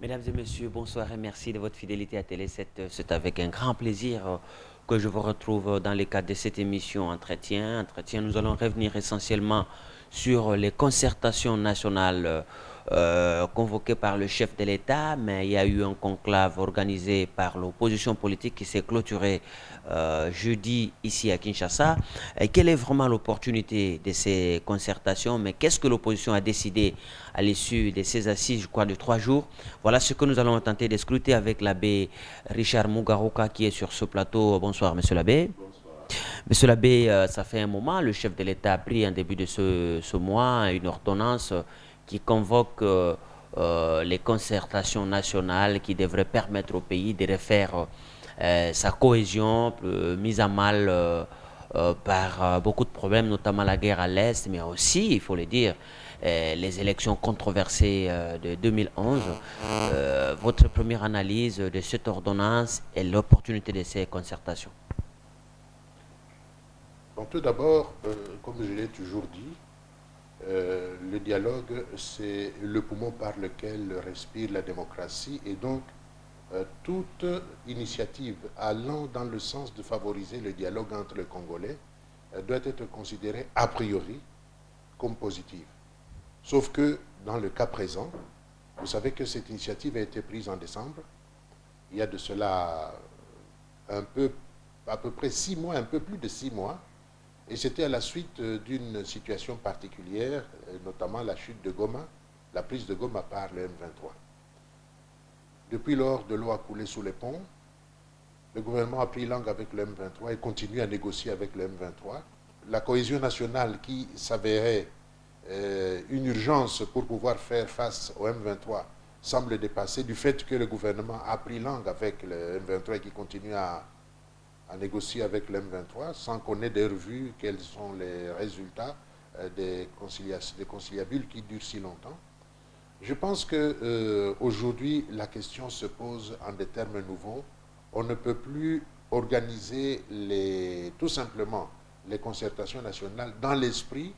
Mesdames et messieurs, bonsoir et merci de votre fidélité à Télé 7. C'est avec un grand plaisir que je vous retrouve dans le cadre de cette émission Entretien. Entretien, nous allons revenir essentiellement sur les concertations nationales convoquées par le chef de l'État, mais il y a eu un conclave organisé par l'opposition politique qui s'est clôturé jeudi ici à Kinshasa. Et quelle est vraiment l'opportunité de ces concertations, mais qu'est-ce que l'opposition a décidé à l'issue de ces assises, je crois, de 3 jours? Voilà ce que nous allons tenter de scruter avec l'abbé Richard Mugaruka qui est sur ce plateau. Bonsoir, monsieur l'abbé. Monsieur l'abbé, ça fait un moment, le chef de l'État a pris en début de ce mois une ordonnance qui convoque les concertations nationales qui devraient permettre au pays de refaire sa cohésion, mise à mal par beaucoup de problèmes, notamment la guerre à l'Est, mais aussi, il faut le dire, les élections controversées de 2011. Votre première analyse de cette ordonnance et l'opportunité de ces concertations? Donc tout d'abord, comme je l'ai toujours dit, le dialogue, c'est le poumon par lequel respire la démocratie et donc toute initiative allant dans le sens de favoriser le dialogue entre les Congolais doit être considérée a priori comme positive. Sauf que dans le cas présent, vous savez que cette initiative a été prise en décembre. Il y a de cela à peu près 6 mois, un peu plus de 6 mois. Et c'était à la suite d'une situation particulière, notamment la chute de Goma, la prise de Goma par le M23. Depuis lors, de l'eau a coulé sous les ponts. Le gouvernement a pris langue avec le M23 et continue à négocier avec le M23. La cohésion nationale qui s'avérait une urgence pour pouvoir faire face au M23 semble dépasser du fait que le gouvernement a pris langue avec le M23 et qui continue à négocier avec le M23 sans qu'on ait de revue quels sont les résultats des conciliabules qui durent si longtemps. Je pense qu'aujourd'hui, la question se pose en des termes nouveaux. On ne peut plus organiser tout simplement les concertations nationales dans l'esprit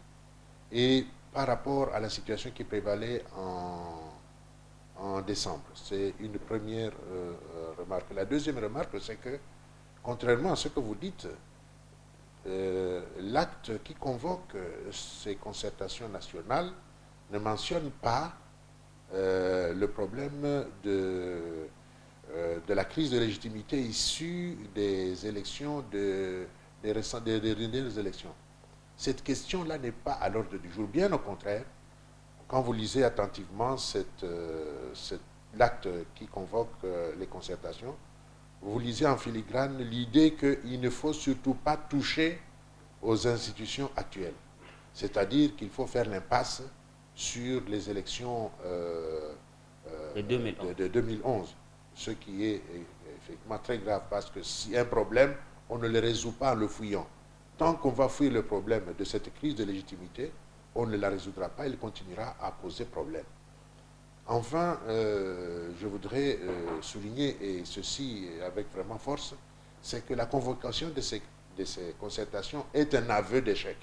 et par rapport à la situation qui prévalait en décembre. C'est une première remarque. La deuxième remarque, c'est que, contrairement à ce que vous dites, l'acte qui convoque ces concertations nationales ne mentionne pas le problème de la crise de légitimité issue des élections, des dernières élections. Cette question-là n'est pas à l'ordre du jour. Bien au contraire, quand vous lisez attentivement l'acte qui convoque les concertations, vous lisez en filigrane l'idée qu'il ne faut surtout pas toucher aux institutions actuelles. C'est-à-dire qu'il faut faire l'impasse sur les élections de 2011. Ce qui est effectivement très grave parce que s'il y a un problème, on ne le résout pas en le fouillant. Tant qu'on va fuir le problème de cette crise de légitimité, on ne la résoudra pas, il continuera à poser problème. Enfin, je voudrais souligner, et ceci avec vraiment force, c'est que la convocation de ces concertations est un aveu d'échec.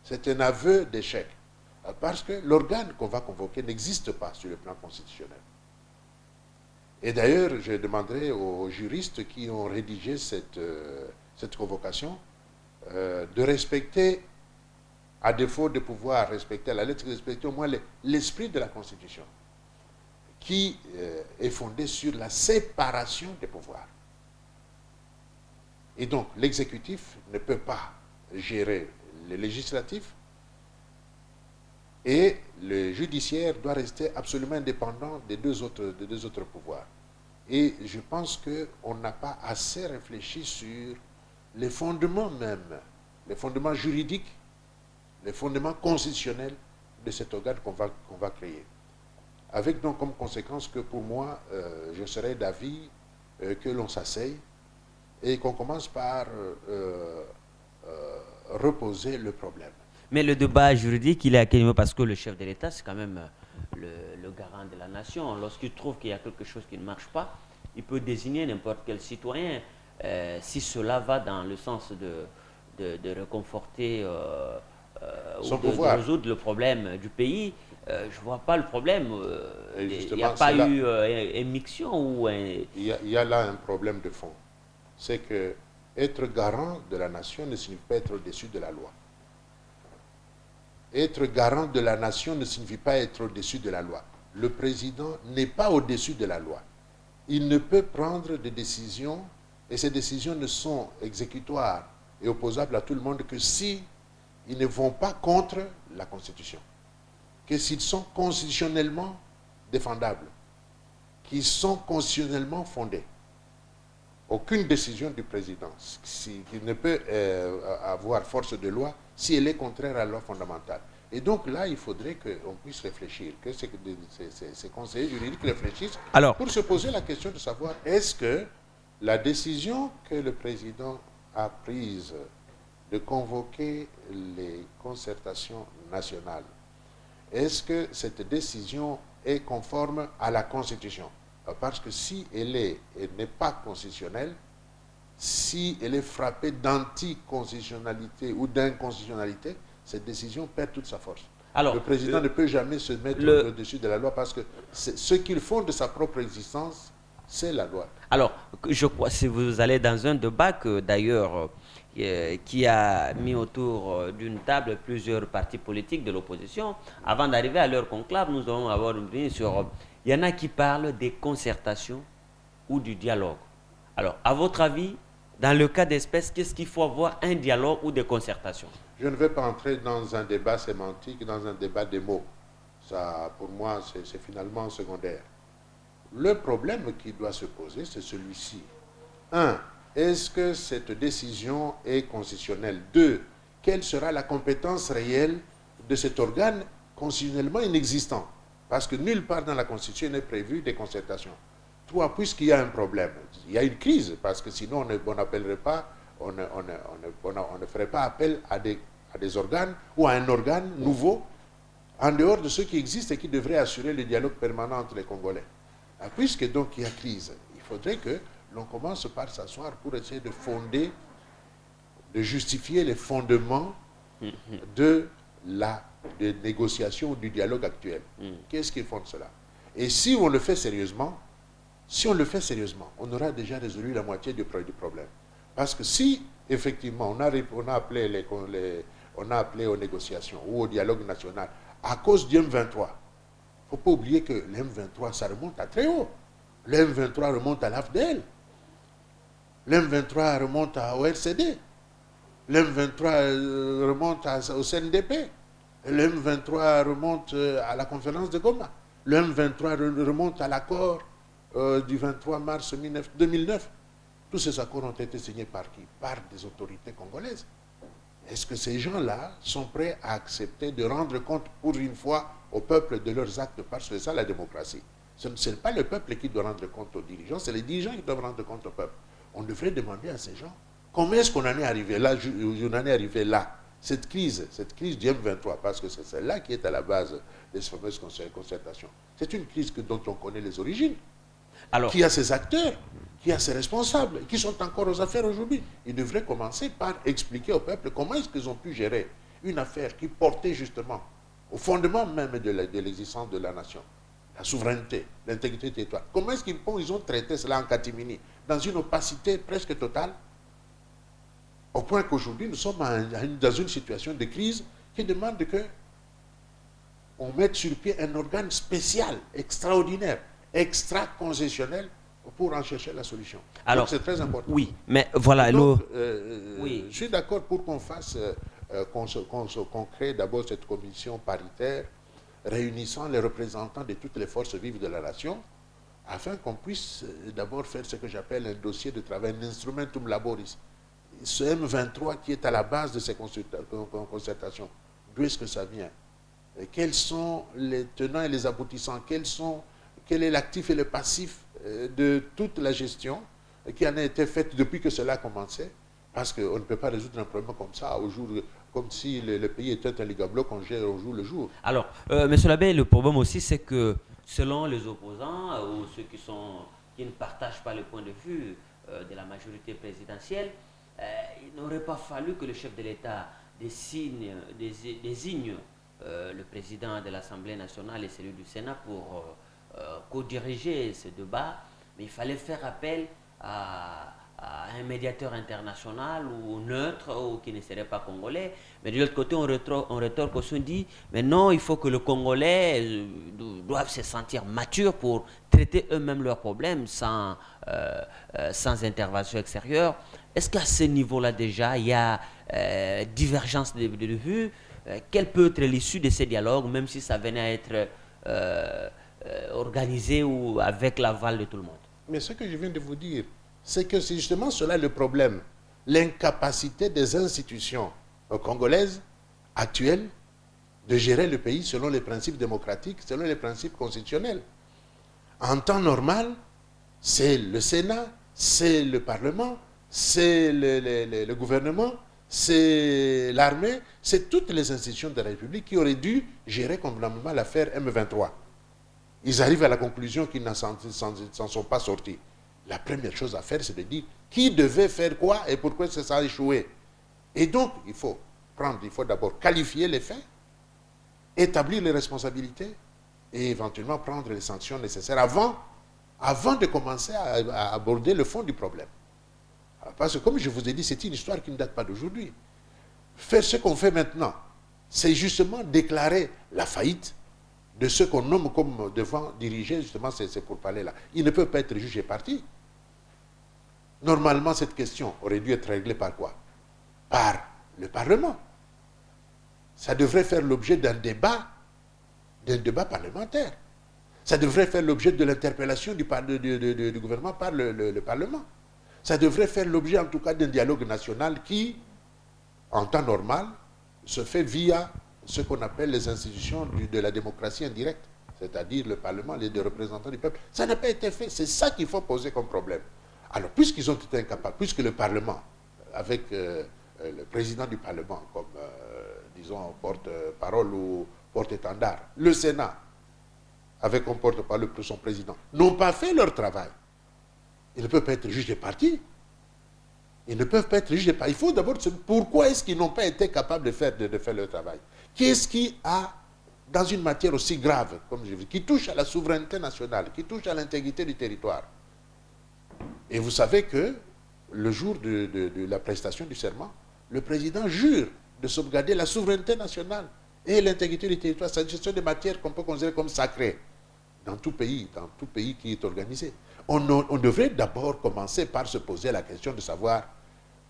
C'est un aveu d'échec, parce que l'organe qu'on va convoquer n'existe pas sur le plan constitutionnel. Et d'ailleurs, je demanderai aux juristes qui ont rédigé cette convocation de respecter, à défaut de pouvoir respecter à la lettre, respecter au moins l'esprit de la Constitution, qui est fondé sur la séparation des pouvoirs. Et donc, l'exécutif ne peut pas gérer le législatif et le judiciaire doit rester absolument indépendant des deux autres pouvoirs. Et je pense qu'on n'a pas assez réfléchi sur les fondements même, les fondements juridiques, les fondements constitutionnels de cet organe qu'on va créer. Avec donc comme conséquence que pour moi, je serais d'avis que l'on s'asseye et qu'on commence par reposer le problème. Mais le débat juridique, il est à quel niveau? Parce que le chef de l'État, c'est quand même le garant de la nation. Lorsqu'il trouve qu'il y a quelque chose qui ne marche pas, il peut désigner n'importe quel citoyen si cela va dans le sens de réconforter Son de pouvoir. résoudre le problème du pays. je ne vois pas le problème. Il n'y a pas eu émixion ou un... Il y a là un problème de fond. C'est que être garant de la nation ne signifie pas être au-dessus de la loi. Être garant de la nation ne signifie pas être au-dessus de la loi. Le président n'est pas au-dessus de la loi. Il ne peut prendre des décisions, et ces décisions ne sont exécutoires et opposables à tout le monde que si ils ne vont pas contre la Constitution, que s'ils sont constitutionnellement défendables, qu'ils sont constitutionnellement fondés. Aucune décision du président qui ne peut avoir force de loi si elle est contraire à la loi fondamentale. Et donc là, il faudrait qu'on puisse réfléchir, que ces conseillers juridiques réfléchissent pour se poser la question de savoir est-ce que la décision que le président a prise de convoquer les concertations nationales, est-ce que cette décision est conforme à la Constitution? Parce que si elle n'est pas constitutionnelle, si elle est frappée d'anticonstitutionnalité ou d'inconstitutionnalité, cette décision perd toute sa force. Alors, le président ne peut jamais se mettre au-dessus de la loi parce que ce qu'ils font de sa propre existence, c'est la loi. Alors, je crois, si vous allez dans un débat que d'ailleurs, qui a mis autour d'une table plusieurs partis politiques de l'opposition, avant d'arriver à leur conclave, nous allons avoir une opinion sur... Il y en a qui parlent des concertations ou du dialogue. Alors, à votre avis, dans le cas d'espèce, qu'est-ce qu'il faut avoir, un dialogue ou des concertations? Je ne vais pas entrer dans un débat sémantique, dans un débat des mots. Ça, pour moi, c'est finalement secondaire. Le problème qui doit se poser, c'est celui-ci. 1. Est-ce que cette décision est constitutionnelle? 2. Quelle sera la compétence réelle de cet organe constitutionnellement inexistant? Parce que nulle part dans la Constitution n'est prévu des concertations. 3. Puisqu'il y a un problème, il y a une crise, parce que sinon on n'appellerait pas, on ne ferait pas appel à des organes ou à un organe nouveau, en dehors de ceux qui existent et qui devraient assurer le dialogue permanent entre les Congolais. Puisque donc il y a crise, il faudrait que l'on commence par s'asseoir pour essayer de fonder, de justifier les fondements de la négociation ou du dialogue actuel. Qu'est-ce qui fonde cela? Et si on le fait sérieusement, on aura déjà résolu la moitié du problème. Parce que si, effectivement, on a appelé aux négociations ou au dialogue national à cause du M23, il ne faut pas oublier que le M23, ça remonte à très haut. Le M23 remonte à l'AFDL. Le M23 remonte au RCD. Le M23 remonte au CNDP. Le M23 remonte à la conférence de Goma. Le M23 remonte à l'accord du 23 mars 2009. Tous ces accords ont été signés par qui? Par des autorités congolaises. Est-ce que ces gens-là sont prêts à accepter de rendre compte pour une fois au peuple de leurs actes? Parce que c'est ça la démocratie. Ce n'est pas le peuple qui doit rendre compte aux dirigeants, c'est les dirigeants qui doivent rendre compte au peuple. On devrait demander à ces gens comment est-ce qu'on en est arrivé là, cette crise du M23, parce que c'est celle-là qui est à la base des fameuses concertations. C'est une crise dont on connaît les origines. Alors, qui a ses acteurs, qui a ses responsables, qui sont encore aux affaires aujourd'hui. Ils devraient commencer par expliquer au peuple comment est-ce qu'ils ont pu gérer une affaire qui portait justement au fondement même de l'existence de la nation, la souveraineté, l'intégrité territoriale. Comment est-ce qu'ils ont traité cela en catimini, dans une opacité presque totale, au point qu'aujourd'hui nous sommes dans une situation de crise qui demande qu'on mette sur pied un organe spécial, extraordinaire, extra-concessionnel pour en chercher la solution. Alors, c'est très important. Oui, mais voilà. Donc, je suis d'accord pour qu'on fasse, qu'on crée d'abord cette commission paritaire réunissant les représentants de toutes les forces vives de la nation, afin qu'on puisse d'abord faire ce que j'appelle un dossier de travail, un instrumentum laboris. Ce M23 qui est à la base de ces concertations, d'où est-ce que ça vient? Quels sont les tenants et les aboutissants? Quel est l'actif et le passif de toute la gestion qui en a été faite depuis que cela a commencé? Parce qu'on ne peut pas résoudre un problème comme ça, comme si le pays était un ligabloc qu'on gère au jour le jour. Alors, monsieur l'abbé, le problème aussi, c'est que selon les opposants ou ceux qui ne partagent pas le point de vue de la majorité présidentielle, il n'aurait pas fallu que le chef de l'État désigne le président de l'Assemblée nationale et celui du Sénat pour co-diriger ce débat, mais il fallait faire appel à un médiateur international ou neutre ou qui ne serait pas congolais. Mais de l'autre côté, on rétorque aussi, on dit, mais non, il faut que les Congolais doivent se sentir matures pour traiter eux-mêmes leurs problèmes sans intervention extérieure. Est-ce qu'à ce niveau-là déjà, il y a divergence de vues? Quelle peut être l'issue de ces dialogues, même si ça venait à être organisé ou avec l'aval de tout le monde? Mais ce que je viens de vous dire, c'est que c'est justement cela le problème. L'incapacité des institutions congolaises actuelles de gérer le pays selon les principes démocratiques, selon les principes constitutionnels. En temps normal, c'est le Sénat, c'est le Parlement, c'est le gouvernement, c'est l'armée, c'est toutes les institutions de la République qui auraient dû gérer convenablement l'affaire M23. Ils arrivent à la conclusion qu'ils n'en sont pas sortis. La première chose à faire, c'est de dire qui devait faire quoi et pourquoi ça a échoué. Et donc, il faut d'abord qualifier les faits, établir les responsabilités et éventuellement prendre les sanctions nécessaires avant de commencer à aborder le fond du problème. Parce que comme je vous ai dit, c'est une histoire qui ne date pas d'aujourd'hui. Faire ce qu'on fait maintenant, c'est justement déclarer la faillite de ceux qu'on nomme comme devant diriger justement ces pourparlers-là. Ils ne peuvent pas être jugés partis. Normalement, cette question aurait dû être réglée par quoi? Par le Parlement. Ça devrait faire l'objet d'un débat parlementaire. Ça devrait faire l'objet de l'interpellation du gouvernement par le Parlement. Ça devrait faire l'objet en tout cas d'un dialogue national qui, en temps normal, se fait via ce qu'on appelle les institutions de la démocratie indirecte, c'est-à-dire le Parlement, les deux représentants du peuple. Ça n'a pas été fait. C'est ça qu'il faut poser comme problème. Alors, puisqu'ils ont été incapables, puisque le Parlement, avec le président du Parlement comme, disons, porte-parole ou porte-étendard, le Sénat, avec comme porte-parole son président, n'ont pas fait leur travail, ils ne peuvent pas être jugés partis. Ils ne peuvent pas être jugés partis. Il faut d'abord se demander pourquoi est-ce qu'ils n'ont pas été capables de faire leur travail. Qu'est-ce qui a, dans une matière aussi grave, comme je dis, qui touche à la souveraineté nationale, qui touche à l'intégrité du territoire. Et vous savez que le jour de la prestation du serment, le président jure de sauvegarder la souveraineté nationale et l'intégrité du territoire. C'est une des matières qu'on peut considérer comme sacrées dans tout pays qui est organisé. On devrait d'abord commencer par se poser la question de savoir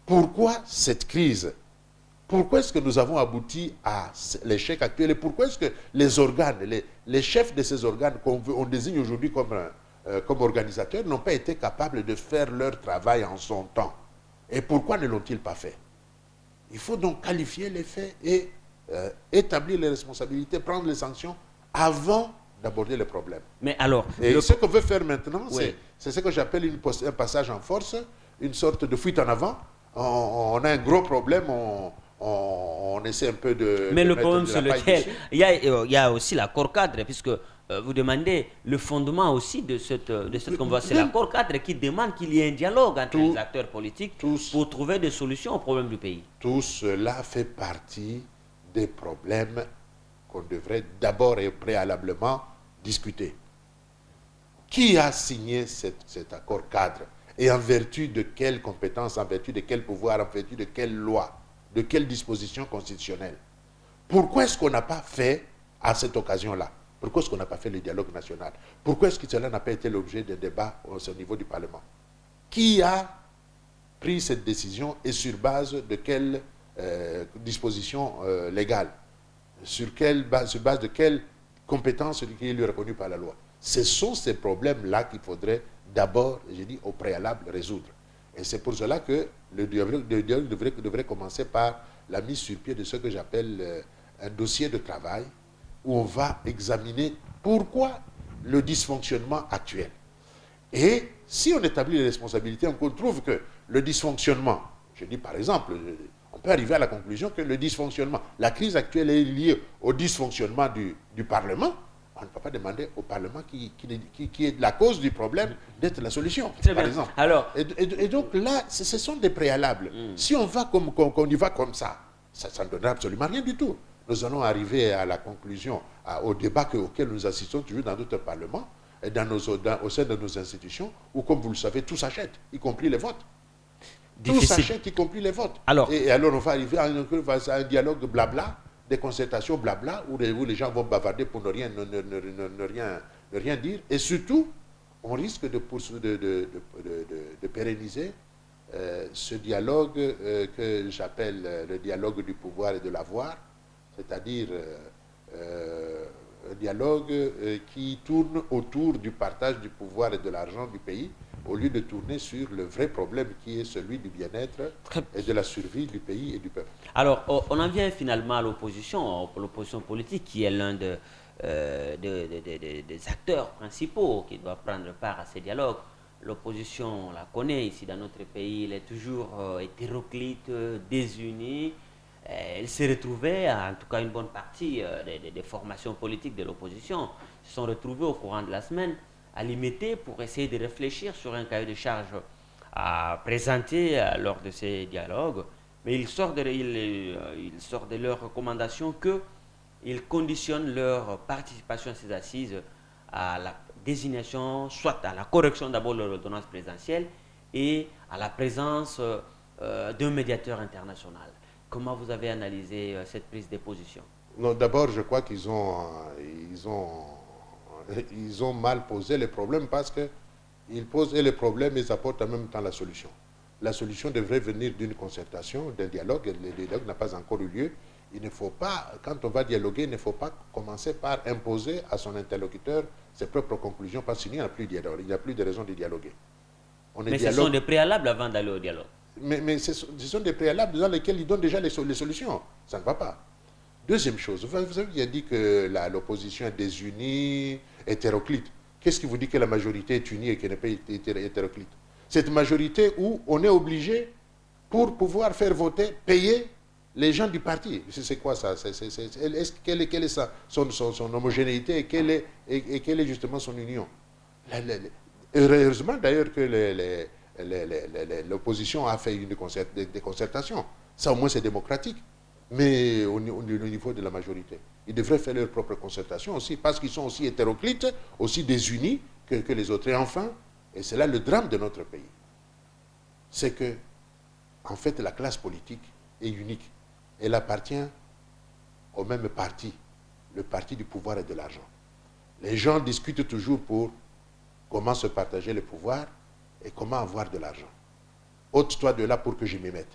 pourquoi cette crise, pourquoi est-ce que nous avons abouti à l'échec actuel et pourquoi est-ce que les organes, les chefs de ces organes qu'on désigne aujourd'hui comme organisateurs n'ont pas été capables de faire leur travail en son temps. Et pourquoi ne l'ont-ils pas fait? Il faut donc qualifier les faits et établir les responsabilités, prendre les sanctions avant d'aborder le problème. Mais alors, et ce qu'on veut faire maintenant, oui, c'est ce que j'appelle un passage en force, une sorte de fuite en avant. On a un gros problème, on essaie un peu de... Mais le problème sur lequel... Il y a aussi l'accord cadre, puisque vous demandez le fondement aussi de cette convention. C'est l'accord cadre qui demande qu'il y ait un dialogue entre les acteurs politiques pour trouver des solutions aux problèmes du pays. Tout cela fait partie des problèmes qu'on devrait d'abord et préalablement discuter. Qui a signé cet accord cadre? Et en vertu de quelles compétences, en vertu de quel pouvoir, en vertu de quelle loi, de quelle disposition constitutionnelle? Pourquoi est-ce qu'on n'a pas fait, à cette occasion-là, pourquoi est-ce qu'on n'a pas fait le dialogue national? Pourquoi est-ce que cela n'a pas été l'objet de débats au niveau du Parlement? Qui a pris cette décision et sur base de quelle disposition légale? Sur base de quelles compétences qui lui est reconnue par la loi? Ce sont ces problèmes-là qu'il faudrait d'abord, j'ai dit, au préalable, résoudre. Et c'est pour cela que le dialogue devrait commencer par la mise sur pied de ce que j'appelle un dossier de travail où on va examiner pourquoi le dysfonctionnement actuel. Et si on établit les responsabilités, on trouve que le dysfonctionnement, je dis par exemple, on peut arriver à la conclusion que le dysfonctionnement, la crise actuelle est liée au dysfonctionnement du Parlement. On ne peut pas demander au Parlement qui est la cause du problème d'être la solution, par exemple. Alors, et donc là, ce sont des préalables. Si on va qu'on y va comme ça ne donnera absolument rien du tout. nous allons arriver à la conclusion, au débat auquel nous assistons toujours dans d'autres parlements, et au sein de nos institutions, où, comme vous le savez, tout s'achète, y compris les votes. Tout s'achète, y compris les votes. Et alors, on va arriver à un dialogue blabla, des concertations blabla, où les gens vont bavarder pour ne rien dire. Et surtout, on risque de pérenniser ce dialogue que j'appelle le dialogue du pouvoir et de l'avoir, c'est-à-dire un dialogue qui tourne autour du partage du pouvoir et de l'argent du pays, au lieu de tourner sur le vrai problème qui est celui du bien-être et de la survie du pays et du peuple. Alors, on en vient finalement à l'opposition politique qui est l'un des acteurs principaux qui doit prendre part à ces dialogues. L'opposition, on la connaît ici dans notre pays, elle est toujours hétéroclite, désunie. Elle s'est retrouvée, en tout cas une bonne partie des formations politiques de l'opposition, se sont retrouvées au courant de la semaine à limiter pour essayer de réfléchir sur un cahier de charge à présenter lors de ces dialogues. Mais il sort de leurs recommandations qu'ils conditionnent leur participation à ces assises à la désignation, soit à la correction d'abord de l'ordonnance présidentielle et à la présence d'un médiateur international. Comment vous avez analysé cette prise de position? Non, d'abord, je crois qu'ils ont mal posé les problèmes parce qu'ils posent les problèmes et ils apportent en même temps la solution. La solution devrait venir d'une concertation, d'un dialogue. Le dialogue n'a pas encore eu lieu. Il ne faut pas, quand on va dialoguer, il ne faut pas commencer par imposer à son interlocuteur ses propres conclusions parce qu'il n'y a plus de dialogue. Il n'y a plus de raison de dialoguer. Mais ce sont des préalables avant d'aller au dialogue. Mais ce sont des préalables dans lesquels ils donnent déjà les solutions. Ça ne va pas. Deuxième chose, vous avez dit que l'opposition est désunie, hétéroclite. Qu'est-ce qui vous dit que la majorité est unie et qu'elle n'est pas hétéroclite? Cette majorité où on est obligé, pour pouvoir faire voter, payer les gens du parti. C'est quoi ça? Quelle est son homogénéité et quelle est justement son union? Heureusement d'ailleurs que l'opposition a fait des concertations. Ça au moins c'est démocratique. Mais au niveau de la majorité, ils devraient faire leur propre concertation aussi, parce qu'ils sont aussi hétéroclites, aussi désunis que les autres. Et enfin, et c'est là le drame de notre pays, c'est que, en fait, la classe politique est unique. Elle appartient au même parti, le parti du pouvoir et de l'argent. Les gens discutent toujours pour comment se partager le pouvoir et comment avoir de l'argent. Ôte-toi de là pour que je m'y mette.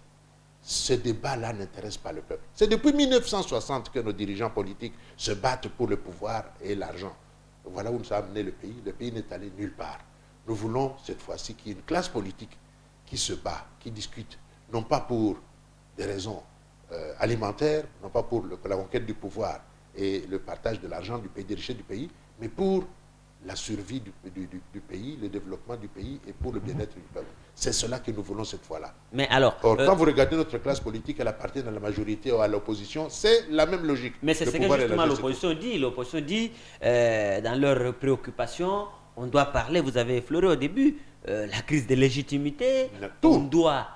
Ce débat-là n'intéresse pas le peuple. C'est depuis 1960 que nos dirigeants politiques se battent pour le pouvoir et l'argent. Voilà où nous a amené le pays. Le pays n'est allé nulle part. Nous voulons cette fois-ci qu'il y ait une classe politique qui se bat, qui discute, non pas pour des raisons alimentaires, non pas pour la conquête du pouvoir et le partage de l'argent du pays, des richesses du pays, mais pour la survie du pays, le développement du pays et pour le bien-être du peuple. C'est cela que nous voulons cette fois-là. Mais alors, quand vous regardez notre classe politique, elle appartient à la majorité ou à l'opposition, c'est la même logique. Mais c'est ce que justement l'opposition dit. L'opposition dit, dans leurs préoccupations, on doit parler, vous avez effleuré au début, la crise de légitimité. On doit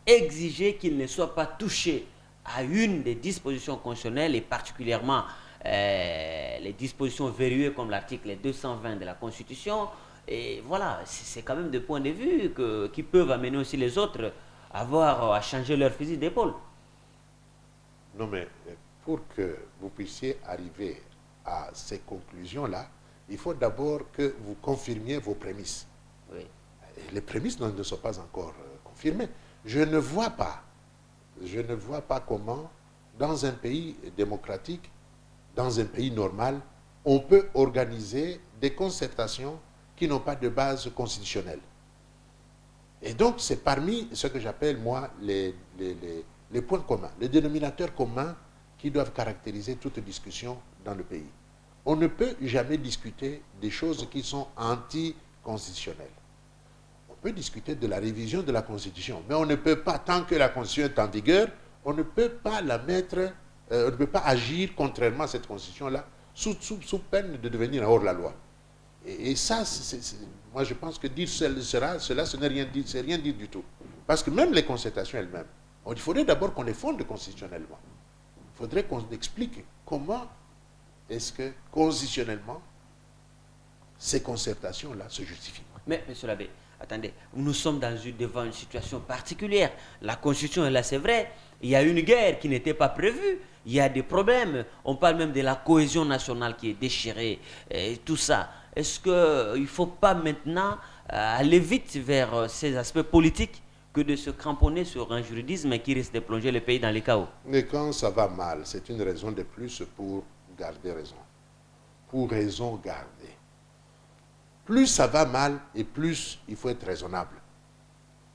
exiger qu'il ne soit pas touché à une des dispositions constitutionnelles et particulièrement les dispositions verrouillées comme l'article 220 de la Constitution. Et voilà, c'est quand même des points de vue qui peuvent amener aussi les autres à changer leur fusil d'épaule. Non, mais pour que vous puissiez arriver à ces conclusions-là, il faut d'abord que vous confirmiez vos prémices. Oui. Et les prémices ne sont pas encore confirmées. Je ne vois pas comment, dans un pays démocratique, dans un pays normal, on peut organiser des concertations qui n'ont pas de base constitutionnelle. Et donc, c'est parmi ce que j'appelle, moi, les points communs, les dénominateurs communs qui doivent caractériser toute discussion dans le pays. On ne peut jamais discuter des choses qui sont anticonstitutionnelles. On peut discuter de la révision de la Constitution, mais on ne peut pas, tant que la Constitution est en vigueur, on ne peut pas la mettre, on ne peut pas agir contrairement à cette Constitution-là, sous peine de devenir hors-la-loi. Et ça, moi je pense que dire cela, ce n'est rien dire du tout. Parce que même les concertations elles-mêmes, il faudrait d'abord qu'on les fonde constitutionnellement. faudrait qu'on explique comment est-ce que, constitutionnellement, ces concertations-là se justifient. Mais, monsieur l'abbé, attendez, nous sommes devant une situation particulière. La Constitution est là, c'est vrai. Il y a une guerre qui n'était pas prévue. Il y a des problèmes. On parle même de la cohésion nationale qui est déchirée et tout ça. Est-ce qu'il ne faut pas maintenant aller vite vers ces aspects politiques que de se cramponner sur un juridisme qui risque de plonger le pays dans les chaos? Mais quand ça va mal, c'est une raison de plus pour garder raison. Pour raison garder. Plus ça va mal et plus il faut être raisonnable.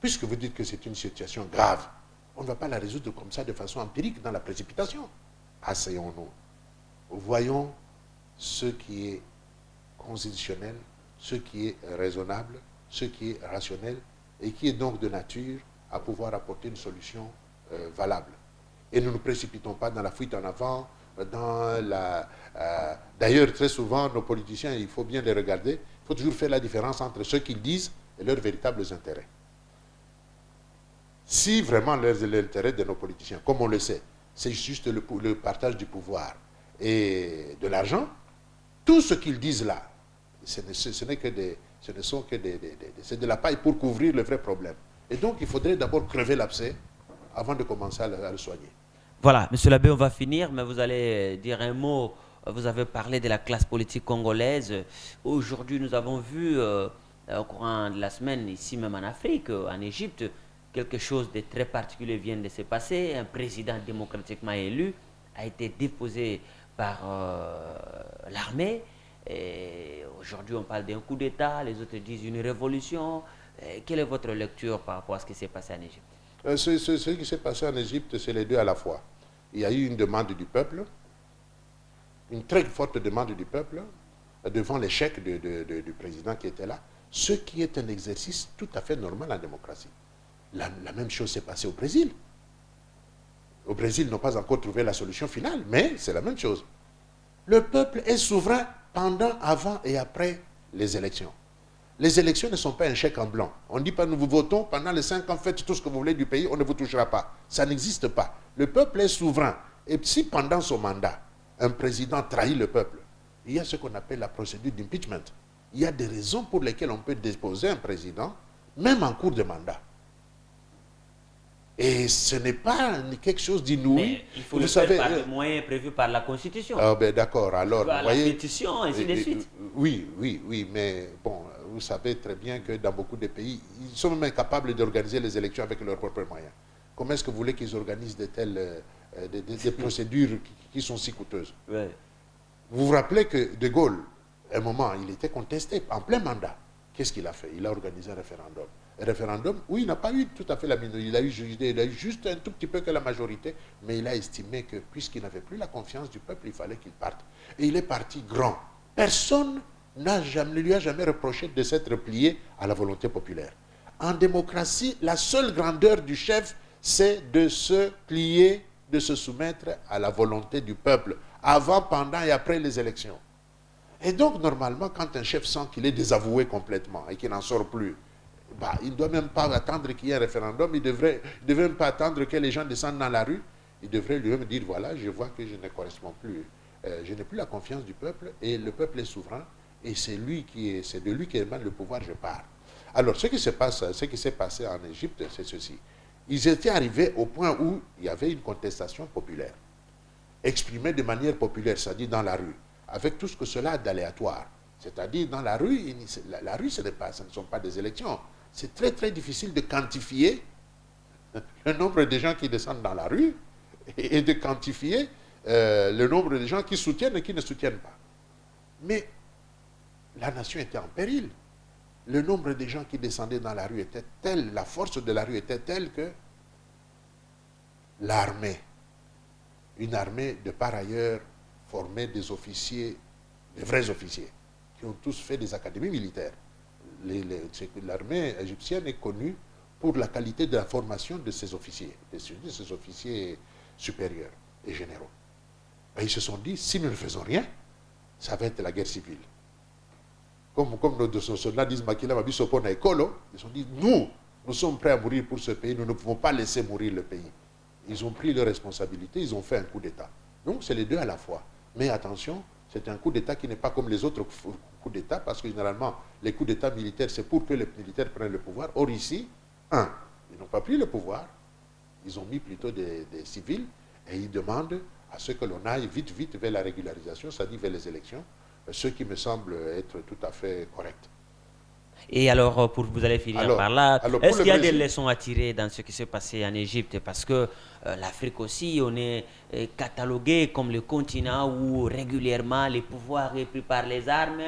Puisque vous dites que c'est une situation grave, on ne va pas la résoudre comme ça de façon empirique dans la précipitation. Asseyons-nous. Voyons ce qui est constitutionnel, ce qui est raisonnable, ce qui est rationnel et qui est donc de nature à pouvoir apporter une solution valable. Et ne nous précipitons pas dans la fuite en avant, dans la... D'ailleurs, très souvent, nos politiciens, il faut bien les regarder, il faut toujours faire la différence entre ce qu'ils disent et leurs véritables intérêts. Si vraiment l'intérêt de nos politiciens, comme on le sait, c'est juste le partage du pouvoir et de l'argent, tout ce qu'ils disent là, ce ne sont que c'est de la paille pour couvrir le vrai problème. Et donc, il faudrait d'abord crever l'abcès avant de commencer à le soigner. Voilà, monsieur l'abbé, on va finir, mais vous allez dire un mot. Vous avez parlé de la classe politique congolaise. Aujourd'hui, nous avons vu, au courant de la semaine, ici même en Afrique, en Égypte, quelque chose de très particulier vient de se passer. Un président démocratiquement élu a été déposé par l'armée. Aujourd'hui, on parle d'un coup d'État, les autres disent une révolution. Quelle est votre lecture par rapport à ce qui s'est passé en Égypte? Ce qui s'est passé en Égypte, c'est les deux à la fois. Il y a eu une demande du peuple, une très forte demande du peuple, devant l'échec du président qui était là, ce qui est un exercice tout à fait normal en démocratie. La même chose s'est passée au Brésil. Au Brésil, ils n'ont pas encore trouvé la solution finale, mais c'est la même chose. Le peuple est souverain pendant, avant et après les élections. Les élections ne sont pas un chèque en blanc. On ne dit pas nous vous votons, pendant les 5 ans, faites tout ce que vous voulez du pays, on ne vous touchera pas. Ça n'existe pas. Le peuple est souverain. Et si pendant son mandat, un président trahit le peuple, il y a ce qu'on appelle la procédure d'impeachment. Il y a des raisons pour lesquelles on peut déposer un président, même en cours de mandat. Et ce n'est pas quelque chose d'inouï. Mais il faut le faire par des moyens prévus par la Constitution. Ah ben d'accord, alors... Par la pétition, ainsi de suite. Oui, mais bon, vous savez très bien que dans beaucoup de pays, ils sont même incapables d'organiser les élections avec leurs propres moyens. Comment est-ce que vous voulez qu'ils organisent des procédures qui sont si coûteuses? Ouais. Vous vous rappelez que De Gaulle, à un moment, il était contesté en plein mandat. Qu'est-ce qu'il a fait? Il a organisé un référendum. Un référendum où il n'a pas eu tout à fait la minorité, il a eu juste un tout petit peu que la majorité, mais il a estimé que puisqu'il n'avait plus la confiance du peuple, il fallait qu'il parte. Et il est parti grand. Personne ne lui a jamais reproché de s'être plié à la volonté populaire. En démocratie, la seule grandeur du chef, c'est de se plier, de se soumettre à la volonté du peuple, avant, pendant et après les élections. Et donc, normalement, quand un chef sent qu'il est désavoué complètement et qu'il n'en sort plus, il ne doit même pas attendre qu'il y ait un référendum, il ne devrait même pas attendre que les gens descendent dans la rue. Il devrait lui-même dire, voilà, je vois que je ne corresponds plus, je n'ai plus la confiance du peuple, et le peuple est souverain, et c'est de lui qui émane le pouvoir, je pars. Alors, ce qui s'est passé en Égypte, c'est ceci. Ils étaient arrivés au point où il y avait une contestation populaire, exprimée de manière populaire, c'est-à-dire dans la rue, avec tout ce que cela a d'aléatoire. C'est-à-dire, dans la rue, ce ne sont pas des élections. C'est très, très difficile de quantifier le nombre de gens qui descendent dans la rue et de quantifier le nombre de gens qui soutiennent et qui ne soutiennent pas. Mais la nation était en péril. Le nombre de gens qui descendaient dans la rue était tel, la force de la rue était telle que l'armée, une armée de par ailleurs formée des officiers, des vrais officiers, qui ont tous fait des académies militaires. L'armée égyptienne est connue pour la qualité de la formation de ses officiers, de ses officiers supérieurs et généraux. Et ils se sont dit, si nous ne faisons rien, ça va être la guerre civile. Comme nos soldats disent, Makila Mabisopo na Ekolo, ils se sont dit, nous sommes prêts à mourir pour ce pays, nous ne pouvons pas laisser mourir le pays. Ils ont pris leurs responsabilités, ils ont fait un coup d'État. Donc c'est les deux à la fois. Mais attention, c'est un coup d'État qui n'est pas comme les autres coups d'État, parce que généralement, les coups d'État militaires, c'est pour que les militaires prennent le pouvoir. Or ici, ils n'ont pas pris le pouvoir, ils ont mis plutôt des civils, et ils demandent à ce que l'on aille vite, vite vers la régularisation, c'est-à-dire vers les élections, ce qui me semble être tout à fait correct. Et alors, pour vous allez finir par là, est-ce qu'il y a des leçons à tirer dans ce qui s'est passé en Égypte? Parce que l'Afrique aussi, on est catalogué comme le continent où régulièrement les pouvoirs sont pris par les armes.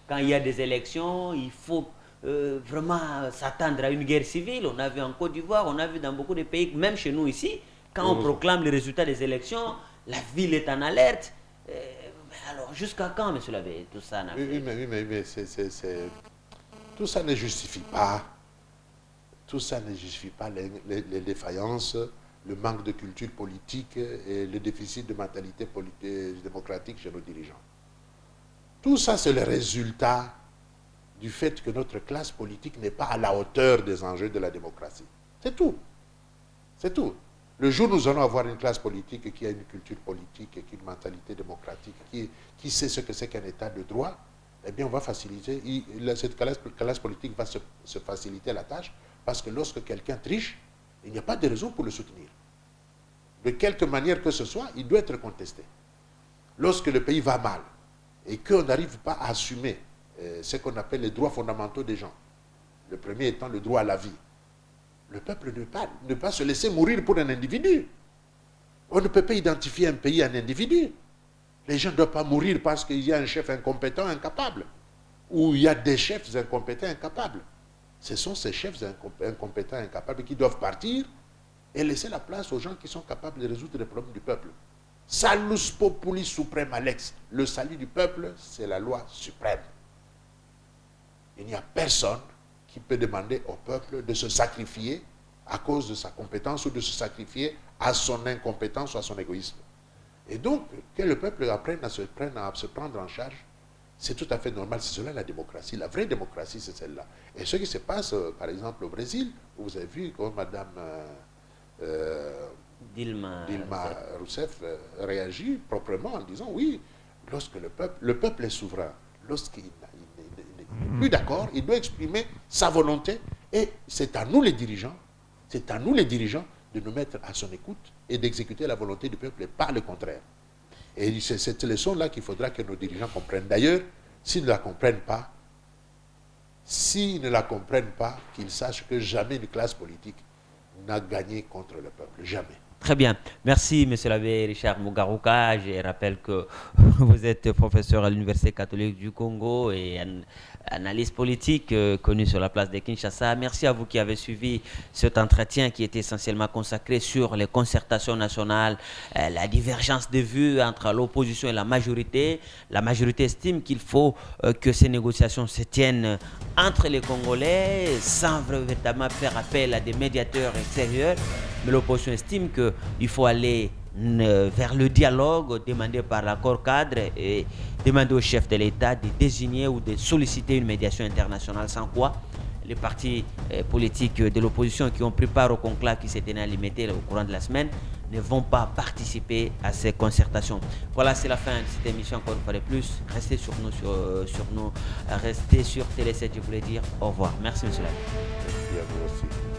Quand il y a des élections, il faut vraiment s'attendre à une guerre civile. On a vu en Côte d'Ivoire, on a vu dans beaucoup de pays, même chez nous ici, quand on proclame les résultats des élections, la ville est en alerte. Alors, jusqu'à quand, M. Labbé, tout ça en Afrique? Oui, mais tout ça ne justifie pas. Tout ça ne justifie pas les défaillances, le manque de culture politique et le déficit de mentalité démocratique chez nos dirigeants. Tout ça, c'est le résultat du fait que notre classe politique n'est pas à la hauteur des enjeux de la démocratie. C'est tout. C'est tout. Le jour où nous allons avoir une classe politique qui a une culture politique, qui a une mentalité démocratique, qui sait ce que c'est qu'un État de droit, eh bien, on va faciliter, cette classe politique va se faciliter la tâche, parce que lorsque quelqu'un triche, il n'y a pas de raison pour le soutenir. De quelque manière que ce soit, il doit être contesté. Lorsque le pays va mal, et qu'on n'arrive pas à assumer ce qu'on appelle les droits fondamentaux des gens, le premier étant le droit à la vie, le peuple ne pas se laisser mourir pour un individu. On ne peut pas identifier un pays à un individu. Les gens ne doivent pas mourir parce qu'il y a un chef incompétent, incapable. Ou il y a des chefs incompétents, incapables. Ce sont ces chefs incompétents, incapables qui doivent partir et laisser la place aux gens qui sont capables de résoudre les problèmes du peuple. Salus populi suprême Alex. Le salut du peuple, c'est la loi suprême. Il n'y a personne qui peut demander au peuple de se sacrifier à cause de sa compétence ou de se sacrifier à son incompétence ou à son égoïsme. Et donc, que le peuple apprenne à se prendre en charge, c'est tout à fait normal. C'est cela la démocratie. La vraie démocratie, c'est celle-là. Et ce qui se passe, par exemple, au Brésil, où vous avez vu comment Mme Dilma Rousseff réagit proprement en disant, oui, lorsque le peuple est souverain, lorsqu'il n'est plus d'accord, il doit exprimer sa volonté. Et c'est à nous les dirigeants, de nous mettre à son écoute et d'exécuter la volonté du peuple et pas le contraire. Et c'est cette leçon-là qu'il faudra que nos dirigeants comprennent. D'ailleurs, s'ils ne la comprennent pas, qu'ils sachent que jamais une classe politique n'a gagné contre le peuple. Jamais. Très bien. Merci, M. l'abbé Richard Mugaruka. Je rappelle que vous êtes professeur à l'Université catholique du Congo et analyste politique connu sur la place de Kinshasa. Merci à vous qui avez suivi cet entretien qui était essentiellement consacré sur les concertations nationales, la divergence de vues entre l'opposition et la majorité. La majorité estime qu'il faut que ces négociations se tiennent entre les Congolais sans véritablement faire appel à des médiateurs extérieurs. Mais l'opposition estime qu'il faut aller vers le dialogue demandé par l'accord cadre et demander au chef de l'État de désigner ou de solliciter une médiation internationale, sans quoi les partis politiques de l'opposition qui ont pris part au conclave qui s'est tenu à Limité au courant de la semaine ne vont pas participer à ces concertations. Voilà, c'est la fin de cette émission. Encore une fois de plus, restez sur nous, restez sur Télé 7, je voulais dire au revoir. Merci, monsieur. Merci à vous aussi.